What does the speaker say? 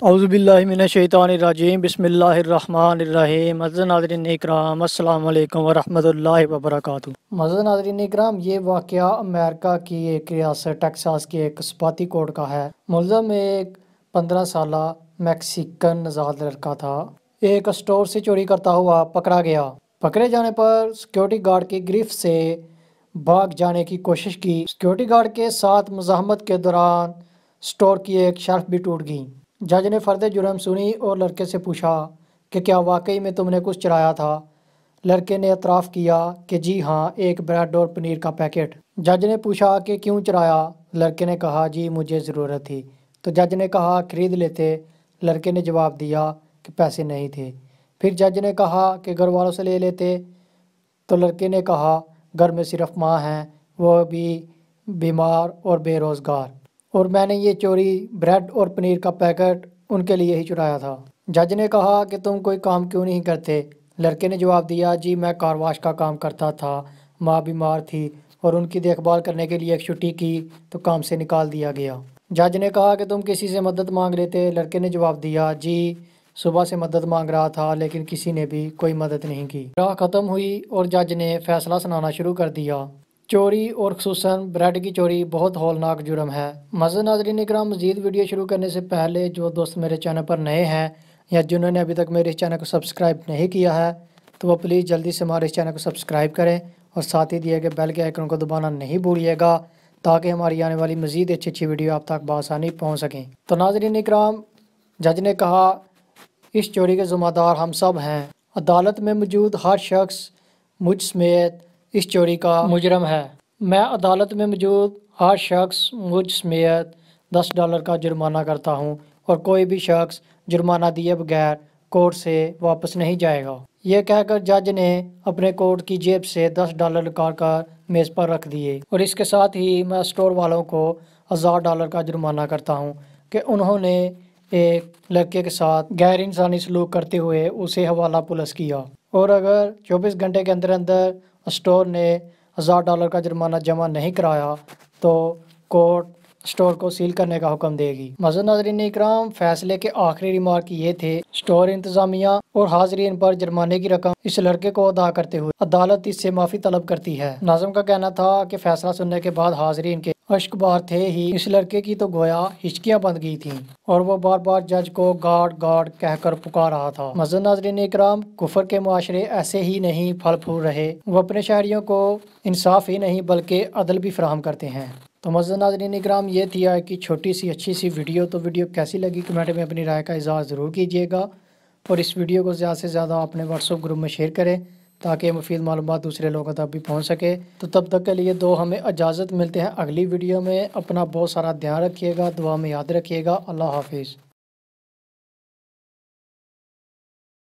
औज़ुबिल्लाहिमिनश्शैतानिर्रजीम बिस्मिल्लाहिर्रहमानिर्रहीम। मज़्ज़ नाज़रीन इकराम, अस्सलाम वालेकुम वरहमतुल्लाहि वबरकातुहू। मज़्ज़ नाज़रीन इकराम, ये वाक़या अमेरिका की एक रियासत टेक्सास के एक स्पाती कोर्ट का है। मुल्ज़म एक 15 साला मैक्सिकन नज़ाद लड़का था। एक स्टोर से चोरी करता हुआ पकड़ा गया। पकड़े जाने पर सिक्योरिटी गार्ड की गिरफ्त से भाग जाने की कोशिश की। सिक्योरिटी गार्ड के साथ मुज़ाहमत के दौरान स्टोर की एक शेल्फ भी टूट गई। जज ने फ़र्द जुर्म सुनी और लड़के से पूछा कि क्या वाकई में तुमने कुछ चुराया था। लड़के ने एतराफ़ किया कि जी हाँ, एक ब्रेड और पनीर का पैकेट। जज ने पूछा कि क्यों चुराया। लड़के ने कहा जी मुझे ज़रूरत थी। तो जज ने कहा ख़रीद लेते। लड़के ने जवाब दिया कि पैसे नहीं थे। फिर जज ने कहा कि घर वालों से ले लेते। तो लड़के ने कहा घर में सिर्फ माँ हैं, वो भी बीमार और बेरोज़गार, और मैंने ये चोरी ब्रेड और पनीर का पैकेट उनके लिए ही चुराया था। जज ने कहा कि तुम कोई काम क्यों नहीं करते। लड़के ने जवाब दिया जी मैं कार वाश का काम करता था, माँ बीमार थी और उनकी देखभाल करने के लिए एक छुट्टी की तो काम से निकाल दिया गया। जज ने कहा कि तुम किसी से मदद मांग लेते। लड़के ने जवाब दिया जी सुबह से मदद मांग रहा था लेकिन किसी ने भी कोई मदद नहीं की। राह ख़त्म हुई और जज ने फैसला सुनाना शुरू कर दिया। चोरी और खुसूसन ब्रेड की चोरी बहुत हौलनाक जुर्म है। मज़्ज़ नाज़रीन इकराम, मज़ीद वीडियो शुरू करने से पहले जो दोस्त मेरे चैनल पर नए हैं या जिन्होंने अभी तक मेरे इस चैनल को सब्सक्राइब नहीं किया है तो वह प्लीज़ जल्दी से हमारे इस चैनल को सब्सक्राइब करें और साथ ही दिए गए बेल के आइकन को दबाना नहीं भूलिएगा ताकि हमारी आने वाली मज़ीद अच्छी अच्छी वीडियो आप तक बआसानी पहुँच सकें। तो नाज़रीन इकराम, जज ने कहा इस चोरी के ज़िम्मेदार हम सब हैं। अदालत में मौजूद हर शख्स मुझ समेत इस चोरी का मुजरम है। मैं अदालत में मौजूद हर शख्स मुझ समेत $10 का जुर्माना करता हूँ और कोई भी शख्स जुर्माना दिए बगैर कोर्ट से वापस नहीं जाएगा। यह कहकर जज ने अपने कोट की जेब से $10 निकाल कर मेज़ पर रख दिए और इसके साथ ही मैं स्टोर वालों को $1000 का जुर्माना करता हूँ कि उन्होंने एक लड़के के साथ गैर इंसानी सलूक करते हुए उसे हवाला पुलिस किया, और अगर 24 घंटे के अंदर अंदर स्टोर ने $1000 का जुर्माना जमा नहीं कराया तो कोर्ट स्टोर को सील करने का हुक्म देगी। मज़्ज़ नाज़रीन इकराम, फैसले के आखिरी रिमार्क ये थे। स्टोर इंतज़ामिया और हाज़रीन पर जुर्माने की रकम इस लड़के को अदा करते हुए अदालत इससे माफ़ी तलब करती है। नाज़िम का कहना था कि फैसला सुनने के बाद हाज़रीन के अश्क बार थे ही। इस लड़के की तो गोया हिचकियाँ बंद गई थीं और वो बार बार जज को गार्ड गार्ड कहकर पुकार रहा था। मज़्ज़ नाज़रीन इकराम, कुफर के मुआशरे ऐसे ही नहीं फल फूल रहे, वो अपने शहरियों को इंसाफ ही नहीं बल्कि अदल भी फराहम करते हैं। तो मज़्ज़ नाज़रीन इकराम, ये थी आज की छोटी सी अच्छी सी वीडियो। तो वीडियो कैसी लगी कमेंट में अपनी राय का इज़हार ज़रूर कीजिएगा और इस वीडियो को ज़्यादा से ज़्यादा अपने व्हाट्सएप ग्रुप में शेयर करें ताकि मुफीद मालूमात दूसरे लोगों तक भी पहुंच सके। तो तब तक के लिए दो हमें इजाज़त, मिलते हैं अगली वीडियो में। अपना बहुत सारा ध्यान रखिएगा, दुआ में याद रखिएगा। अल्लाह हाफिज़।